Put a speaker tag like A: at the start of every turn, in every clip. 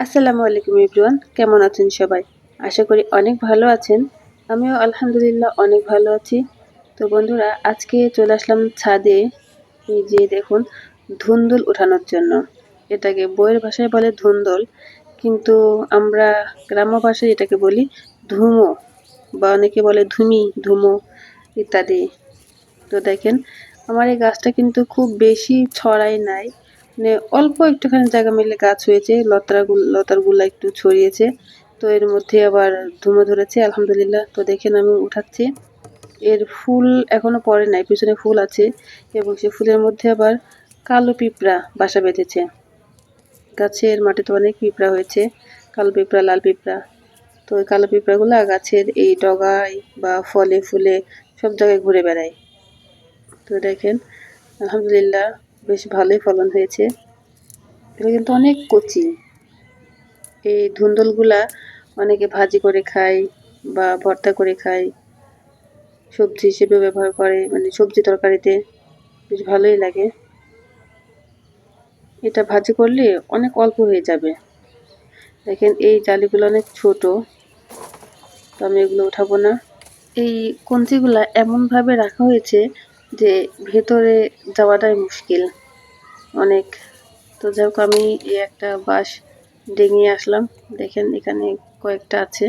A: আসসালামু আলাইকুম এভরিওয়ান, কেমন আছেন সবাই? আশা করি অনেক ভালো আছেন। আমিও আলহামদুলিল্লাহ অনেক ভালো আছি। তো বন্ধুরা, আজকে চলে আসলাম ছাদে। এই যে দেখুন, ধুন্দুল উঠানোর জন্য। এটাকে বইয়ের ভাষায় বলে ধুন্দুল, কিন্তু আমরা গ্রাম্য ভাষায় এটাকে বলি ধুমো, বা অনেকে বলে ধুমি, ধুমো ইত্যাদি। তো দেখেন, আমার এই গাছটা কিন্তু খুব বেশি ছড়াই নাই, মানে অল্প একটুখানি জায়গা মিলে গাছ হয়েছে, লতারগুলা একটু ছড়িয়েছে। তো এর মধ্যে আবার ধুমো ধরেছে আলহামদুলিল্লাহ। তো দেখেন আমি উঠাচ্ছি। এর ফুল এখনো পড়ে নাই, পিছনে ফুল আছে, এবং সে ফুলের মধ্যে আবার কালো পিঁপড়া বাসা বেঁধেছে। গাছের মাটিতে অনেক পিঁপড়া হয়েছে, কালো পিঁপড়া, লাল পিঁপড়া। তো ওই কালো পিঁপড়াগুলা গাছের এই ডগায় বা ফলে ফুলে সব জায়গায় ঘুরে বেড়ায়। তো দেখেন আলহামদুলিল্লাহ বেশ ভালোই ফলন হয়েছে। এটা কিন্তু অনেক কচি। এই ধুন্দুলগুলা অনেকে ভাজি করে খায় বা ভর্তা করে খায়, সবজি হিসেবে ব্যবহার করে, মানে সবজি তরকারিতে বেশ ভালোই লাগে। এটা ভাজি করলে অনেক অল্প হয়ে যাবে। দেখেন এই জালিগুলো অনেক ছোট, তো আমি এগুলো উঠাবো না। এই কঞ্চিগুলা এমনভাবে রাখা হয়েছে যে ভেতরে যাওয়াটাই মুশকিল অনেক। তো যাই হোক, আমি এই একটা বাঁশ ডিঙিয়ে আসলাম। দেখেন এখানে কয়েকটা আছে।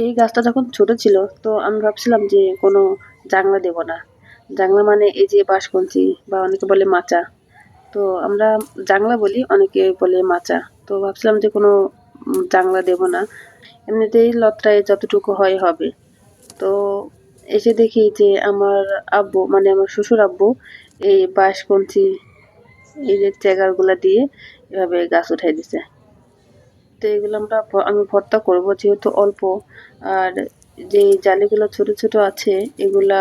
A: এই গাছটা যখন ছোট ছিল, তো আমি ভাবছিলাম যে কোনো জাংলা দেব না। জাংলা মানে এই যে বাঁশকঞ্চি, বা অনেকে বলে মাচা। তো আমরা জাংলা বলি, অনেকে বলে মাচা। তো ভাবছিলাম যে কোনো জাংলা দেব না, এমনিতেই লত্রায় যতটুকু হয় হবে। তো এসে দেখি যে আমার আব্বু, মানে আমার শ্বশুর আব্বু, এই বাঁশকঞ্চি, এই যে চেগারগুলা দিয়ে এভাবে গাছ উঠাই দিছে। তো এগুলো আমি ভর্তা করব যেহেতু অল্প। আর যে জালিগুলো ছোট ছোট আছে, এগুলা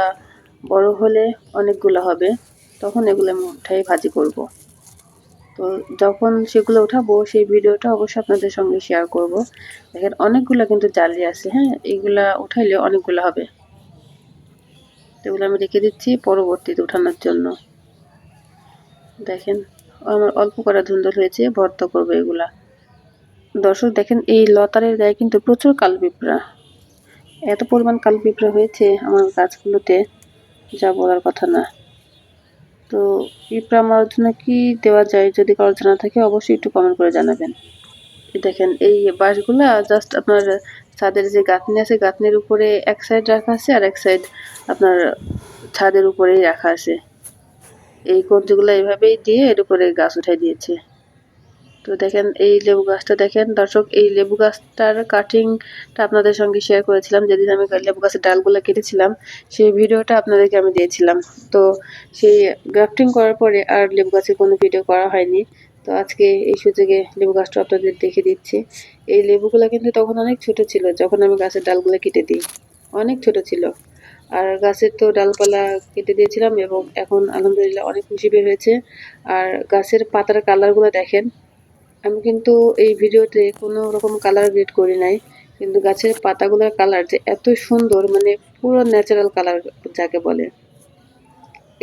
A: বড় হলে অনেকগুলো হবে, তখন এগুলো আমি উঠাই ভাজি করব। তো যখন সেগুলো উঠাবো সেই ভিডিওটা অবশ্যই আপনাদের সঙ্গে শেয়ার করব। দেখেন অনেকগুলো কিন্তু জালি আছে, হ্যাঁ, এগুলা উঠাইলে অনেকগুলো হবে। তো এগুলো আমি রেখে দিচ্ছি পরবর্তীতে উঠানোর জন্য। দেখেন আমার অল্প করা ধুন্দুল হয়েছে, ভর্তা করবো এগুলা। দর্শক দেখেন, এই লতারের গায়ে কিন্তু প্রচুর কালো পিঁপড়া। এত পরিমাণ কালো পিঁপড়া হয়েছে আমার গাছগুলোতে, যা বলার কথা না। তো পিঁপড়া মারার জন্য কি দেওয়া যায়, যদি কারোর জানা থাকে অবশ্যই একটু কমেন্ট করে জানাবেন। দেখেন এই বাঁশগুলা জাস্ট আপনার ছাদের যে গাঁথনি আছে, গাঁথনির উপরে এক সাইড রাখা আছে, আর এক সাইড আপনার ছাদের উপরেই রাখা আছে। এই কঞ্চিগুলো এইভাবেই দিয়ে এর উপরে গাছ উঠাই দিয়েছে। তো দেখেন এই লেবু গাছটা, দেখেন দর্শক, এই লেবু গাছটার কাটিংটা আপনাদের সঙ্গে শেয়ার করেছিলাম যেদিন আমি লেবু গাছের ডালগুলো কেটেছিলাম, সেই ভিডিওটা আপনাদেরকে আমি দিয়েছিলাম। তো সেই গ্রাফটিং করার পরে আর লেবু গাছের কোনো ভিডিও করা হয়নি। তো আজকে এই সুযোগে লেবু গাছটা আপনাদের দেখে দিচ্ছি। এই লেবুগুলো কিন্তু তখন অনেক ছোট ছিল যখন আমি গাছের ডালগুলো কেটে দিই, অনেক ছোট ছিল। আর গাছের তো ডালপালা কেটে দিয়েছিলাম, এবং এখন আলহামদুলিল্লাহ অনেক কুশি বের হয়েছে। আর গাছের পাতার কালারগুলো দেখেন। আমি কিন্তু এই ভিডিওতে কোনো রকম কালার গ্রেড করি নাই, কিন্তু গাছের পাতাগুলোর কালার যে এত সুন্দর, মানে পুরো ন্যাচারাল কালার যাকে বলে।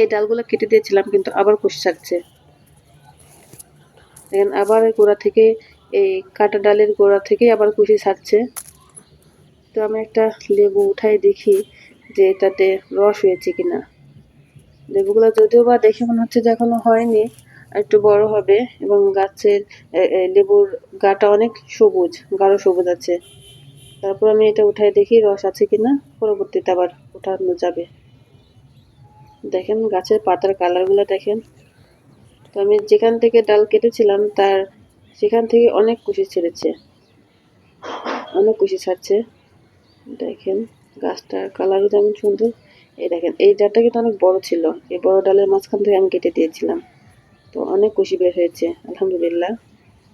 A: এই ডালগুলো কেটে দিয়েছিলাম কিন্তু আবার কুশি ছাড়ছে। দেখেন আবার গোড়া থেকে, এই কাটা ডালের গোড়া থেকে আবার কুশি ছাড়ছে। তো আমি একটা লেবু উঠাই দেখি যে এটাতে রস হয়েছে কিনা। লেবুগুলো যদিও বা দেখে মনে হচ্ছে যে এখনো হয়নি, একটু বড় হবে, এবং গাছের লেবুর গাটা অনেক সবুজ, গাঢ় সবুজ আছে। তারপর আমি এটা উঠাই দেখি রস আছে কিনা, পরবর্তীতে আবার উঠানো যাবে। দেখেন গাছের পাতার কালারগুলো দেখেন। তো আমি যেখান থেকে ডাল কেটেছিলাম তার সেখান থেকে অনেক কুশি ছেড়েছে, অনেক কুশি ছাড়ছে। দেখেন গাছটার কালারও যেমন সুন্দর। এই দেখেন এই ডালটা কিন্তু অনেক বড় ছিল, এই বড় ডালের মাঝখান থেকে আমি কেটে দিয়েছিলাম। তো অনেক কুশি বের হয়েছে আলহামদুলিল্লাহ।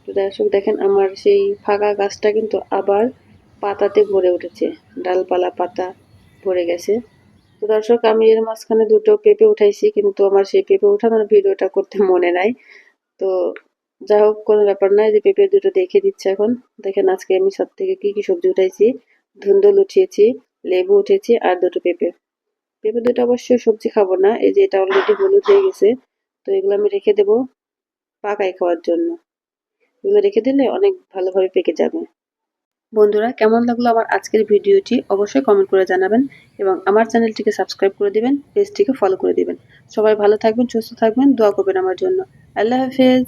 A: তো দর্শক দেখেন আমার সেই ফাঁকা গাছটা কিন্তু আবার পাতাতে ভরে উঠেছে, ডালপালা পাতা ভরে গেছে। তো দর্শক আমি এর মাঝখানে দুটো পেঁপে উঠাইছি, কিন্তু আমার সেই পেঁপে উঠানোর ভিডিওটা করতে মনে নাই। তো যাই হোক, কোনো ব্যাপার নয়, যে পেঁপে দুটো দেখে দিচ্ছে এখন। দেখেন আজকে আমি সব থেকে কি কি সবজি উঠাইছি। ধুন্দুল উঠিয়েছি, লেবু উঠেছি, আর দুটো পেঁপে। পেঁপে দুটো অবশ্যই সবজি খাবো না, এই যে এটা অলরেডি হলুদ হয়ে গেছে। তো এগুলো আমি রেখে দেবো পাকায় খাওয়ার জন্য। এগুলো রেখে দিলে অনেক ভালোভাবে পেকে যাবে। বন্ধুরা, কেমন লাগলো আমার আজকের ভিডিওটি অবশ্যই কমেন্ট করে জানাবেন এবং আমার চ্যানেলটিকে সাবস্ক্রাইব করে দিবেন, পেজটিকে ফলো করে দিবেন। সবাই ভালো থাকবেন, সুস্থ থাকবেন, দোয়া করবেন আমার জন্য। আল্লাহ হাফেজ।